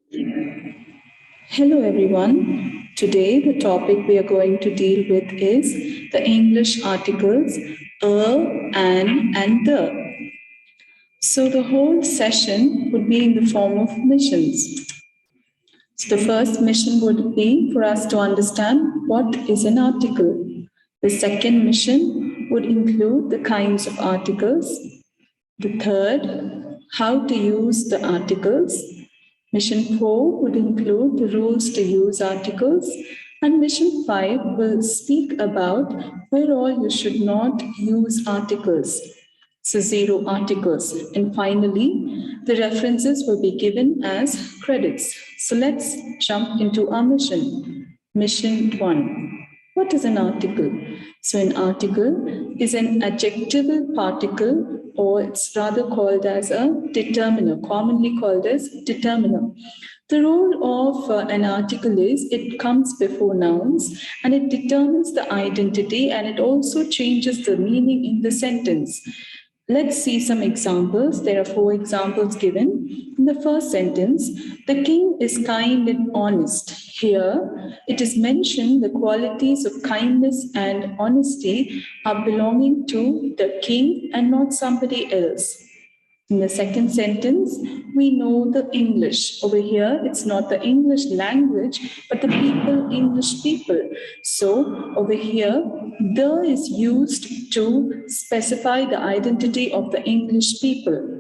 Hello everyone. Today the topic we are going to deal with is the English articles and the. So the whole session would be in the form of missions. So the first mission would be for us to understand what is an article. The second mission would include the kinds of articles. The third, how to use the articles. Mission 4 would include the rules to use articles, and Mission 5 will speak about where all you should not use articles. So, zero articles. And finally, the references will be given as credits. So, let's jump into our mission. Mission 1. What is an article? So, an article is an adjectival particle, or it's rather called as a determiner, commonly called as determiner. The role of an article is it comes before nouns and it determines the identity and it also changes the meaning in the sentence. Let's see some examples. There are 4 examples given. In the first sentence, the king is kind and honest. Here, it is mentioned the qualities of kindness and honesty are belonging to the king and not somebody else. In the second sentence, we know the English. Over here, it's not the English language, but the people, English people. So over here, the is used to specify the identity of the English people.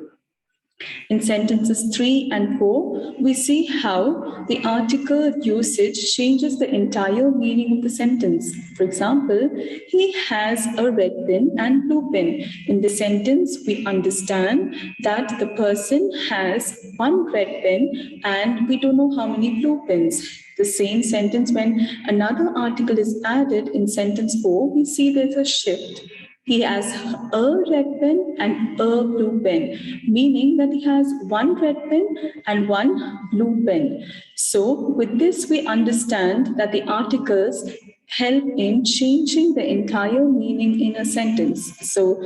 In sentences 3 and 4, we see how the article usage changes the entire meaning of the sentence. For example, he has a red pen and blue pen. In the sentence, we understand that the person has one red pen and we don't know how many blue pens. The same sentence, when another article is added in sentence 4, we see there's a shift. He has a red pen and a blue pen, meaning that he has one red pen and one blue pen. So, with this, we understand that the articles help in changing the entire meaning in a sentence. So,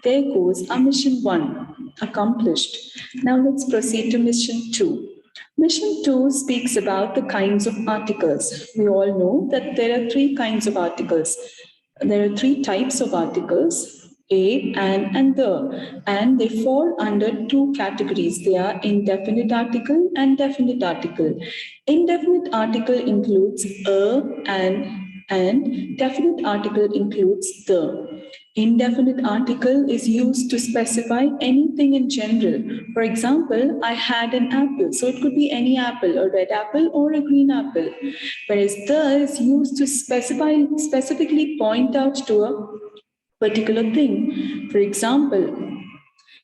there goes our mission 1 accomplished. Now, let's proceed to mission 2. Mission 2 speaks about the kinds of articles. We all know that there are 3 kinds of articles. There are 3 types of articles, a, and the, and they fall under 2 categories. They are indefinite article and definite article. Indefinite article includes a and definite article includes the. Indefinite article is used to specify anything in general. For example, I had an apple. So it could be any apple, a red apple or a green apple. Whereas the is used to specifically point out to a particular thing. For example,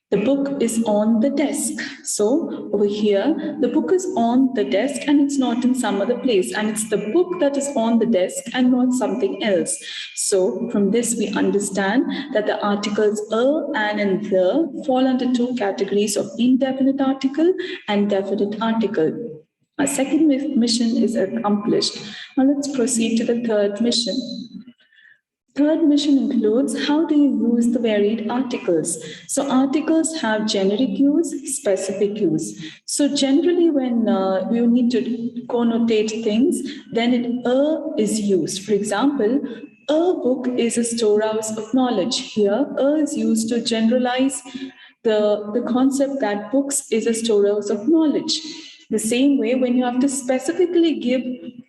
the book is on the desk. So over here, the book is on the desk and it's not in some other place. And it's the book that is on the desk and not something else. So from this, we understand that the articles a, and the fall under 2 categories of indefinite article and definite article. Our second mission is accomplished. Now let's proceed to the third mission. Third mission includes how do you use the varied articles. So articles have generic use, specific use. So generally when you need to connotate things, then is used. For example, a book is a storehouse of knowledge. Here, is used to generalize the concept that books is a storehouse of knowledge. The same way, when you have to specifically give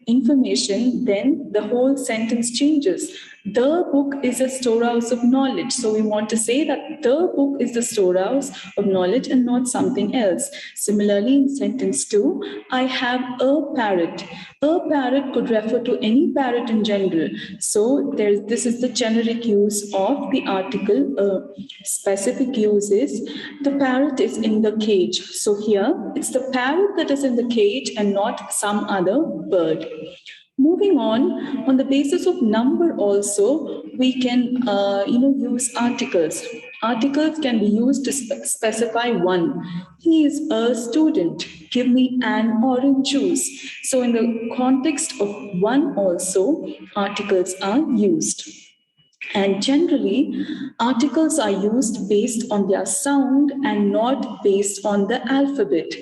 information, then the whole sentence changes. The book is a storehouse of knowledge. So we want to say that the book is the storehouse of knowledge and not something else. Similarly, in sentence 2, I have a parrot. A parrot could refer to any parrot in general. So this is the generic use of the article. Specific use is the parrot is in the cage. So here, it's the parrot that is in the cage and not some other bird. Moving on the basis of number also, we can use articles. Articles can be used to specify one. He is a student. Give me an orange juice. So in the context of one also, articles are used. And generally, articles are used based on their sound and not based on the alphabet.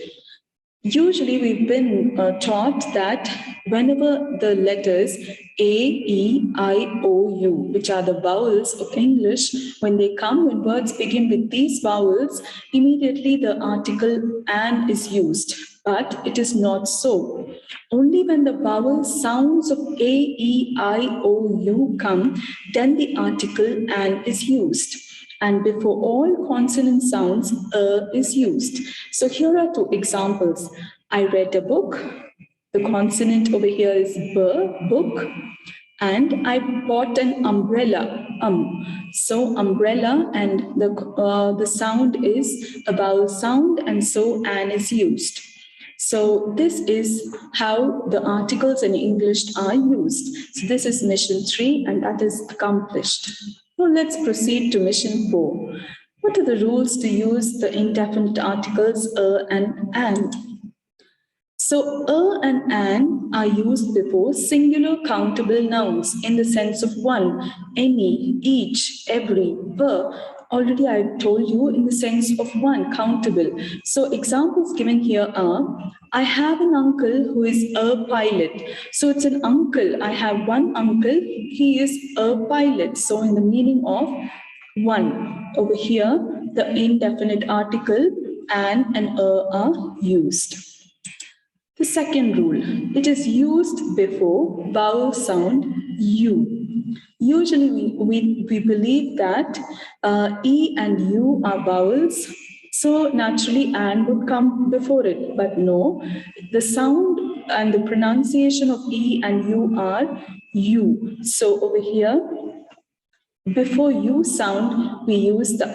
Usually, we've been taught that whenever the letters A, E, I, O, U, which are the vowels of English, when they come, when words begin with these vowels, immediately the article an is used. But it is not so. Only when the vowel sounds of A, E, I, O, U come, then the article an is used. And before all consonant sounds, is used. So here are two examples. I read a book. The consonant over here is b, book. And I bought an umbrella. So umbrella and the sound is a vowel sound, and so an is used. So this is how the articles in English are used. So this is mission 3, and that is accomplished. Now let's proceed to mission 4. What are the rules to use the indefinite articles and an? So and an are used before singular countable nouns in the sense of one, any, each, every, per. Already I told you in the sense of one, countable. So examples given here are, I have an uncle who is a pilot. So it's an uncle. I have one uncle. He is a pilot. So in the meaning of one. Over here, the indefinite article and are used. The second rule, it is used before vowel sound U. Usually we believe that E and U are vowels, so naturally and would come before it. But no, the sound and the pronunciation of E and U are U. So over here, before U sound, we use the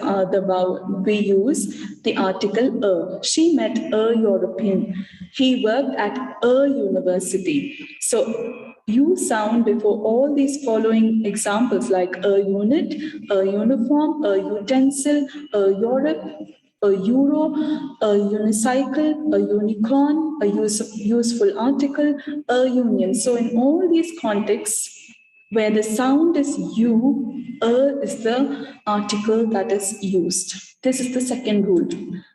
vowel. We use the article a. She met a European. He worked at a university. So U sound before all these following examples like a unit, a uniform, a utensil, a Europe, a euro, a unicycle, a unicorn, a useful article, a union. So in all these contexts, where the sound is U, is the article that is used. This is the second rule.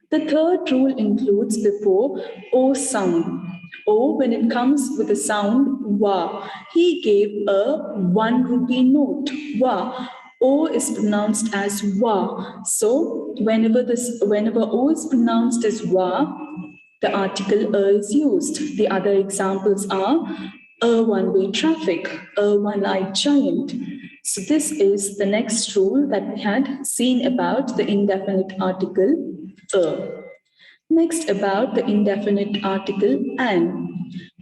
The third rule includes before O sound. O, when it comes with the sound wa, he gave a 1 rupee note. Wa. O is pronounced as wa. So whenever O is pronounced as wa, the article is used. The other examples are a one-way traffic, a one-eyed giant. So this is the next rule that we had seen about the indefinite article a. Next, about the indefinite article an.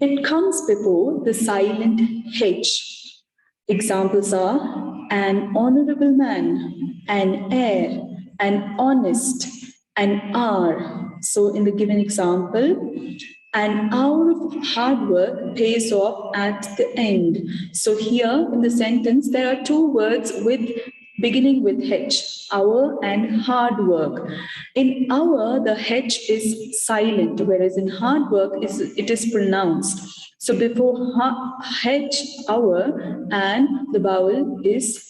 It comes before the silent H. Examples are an honorable man, an heir, an honest, an hour. So in the given example, an hour of hard work pays off at the end. So here in the sentence, there are two words beginning with H, hour and hard work. In hour, the H is silent, whereas in hard work, it is pronounced. So before H, hour, and the vowel is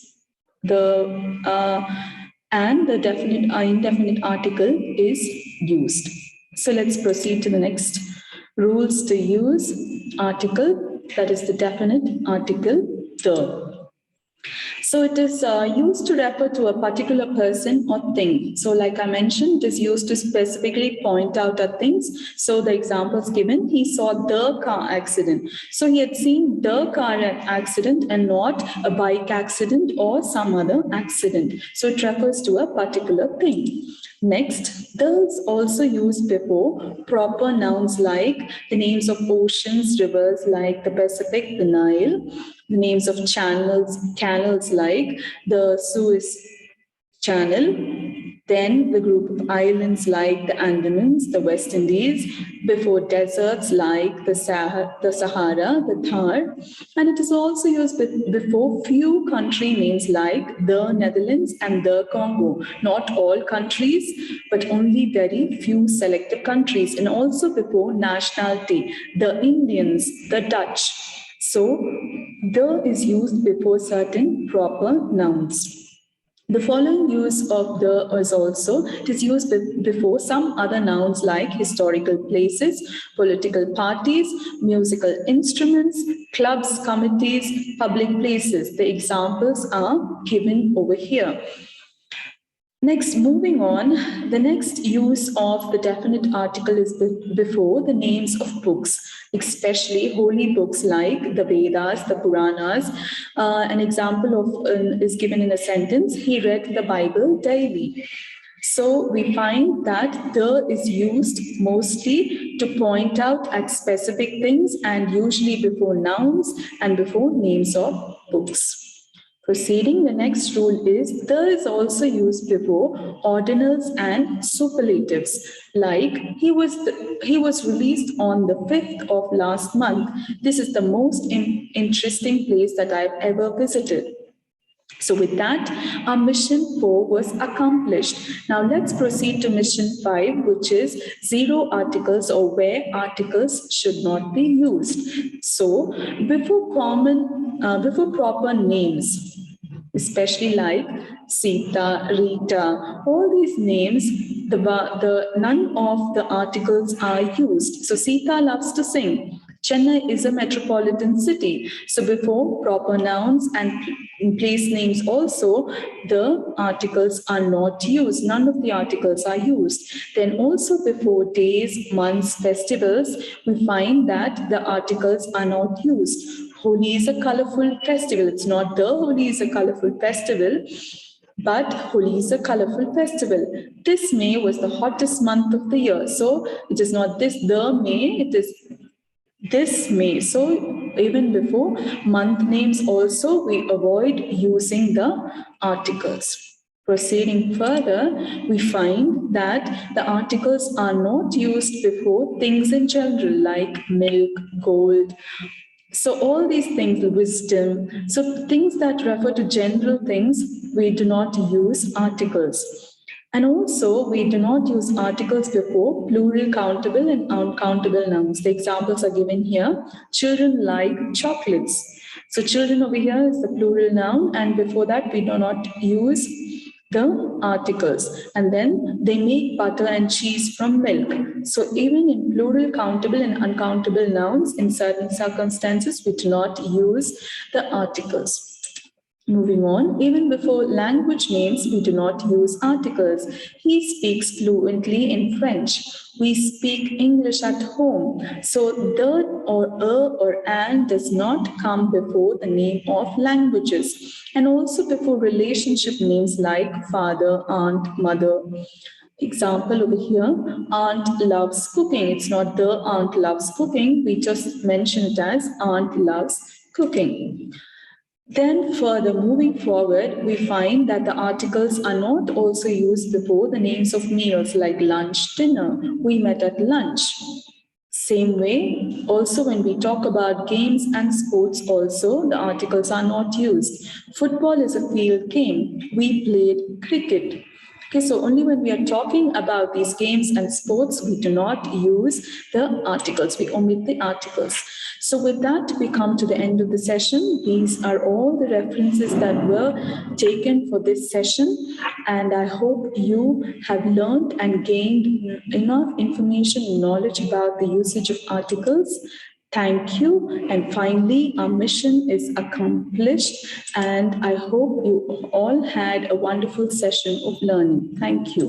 and the definite indefinite article is used. So let's proceed to the next. Rules to use article, that is the definite article the. So it is used to refer to a particular person or thing. So like I mentioned, it is used to specifically point out at things. So the examples given, he saw the car accident. So he had seen the car accident and not a bike accident or some other accident. So it refers to a particular thing. Next, the is also used before proper nouns like the names of oceans, rivers like the Pacific, the Nile, the names of canals like the Suez Channel, then the group of islands like the Andamans, the West Indies, before deserts like the Sahara, the Thar, and it is also used before few country names like the Netherlands and the Congo. Not all countries, but only very few selected countries, and also before nationality, the Indians, the Dutch. So, the is used before certain proper nouns. The following use of the is also, it is used before some other nouns like historical places, political parties, musical instruments, clubs, committees, public places. The examples are given over here. Next, moving on, the next use of the definite article is before the names of books, especially holy books like the Vedas, the Puranas. An example of is given in a sentence: he read the Bible daily. So we find that the is used mostly to point out at specific things and usually before nouns and before names of books. Proceeding, the next rule is the is also used before ordinals and superlatives, like he was released on the 5th of last month. This is the most interesting place that I've ever visited. So with that, our mission 4 was accomplished. Now let's proceed to mission 5, which is zero articles, or where articles should not be used. So before proper names, especially like Sita, Rita, all these names, none of the articles are used. So Sita loves to sing. Chennai is a metropolitan city. So before proper nouns and place names also, the articles are not used. None of the articles are used. Then also before days, months, festivals, we find that the articles are not used. Holi is a colorful festival. It's not the Holi is a colorful festival, but Holi is a colorful festival. This May was the hottest month of the year. So it is not the May, it is this May. So even before month names also, we avoid using the articles. Proceeding further, we find that the articles are not used before things in general like milk, gold. So all these things, wisdom, so things that refer to general things, we do not use articles. And also, we do not use articles before plural countable and uncountable nouns. The examples are given here. Children like chocolates. So children over here is the plural noun, and before that, we do not use the articles. And then they make butter and cheese from milk. So even in plural countable and uncountable nouns, in certain circumstances, we do not use the articles. Moving on, even before language names, we do not use articles. He speaks fluently in French. We speak English at home. So the or a or an does not come before the name of languages. And also before relationship names like father, aunt, mother. Example over here, aunt loves cooking. It's not the aunt loves cooking. We just mention it as aunt loves cooking. Then further moving forward, we find that the articles are not also used before the names of meals like lunch, dinner. We met at lunch. Same way, also when we talk about games and sports also, the articles are not used. Football is a field game. We played cricket. Okay, so only when we are talking about these games and sports, we do not use the articles. We omit the articles. So with that, we come to the end of the session. These are all the references that were taken for this session. And I hope you have learned and gained enough information and knowledge about the usage of articles. Thank you. And finally, our mission is accomplished. And I hope you all had a wonderful session of learning. Thank you.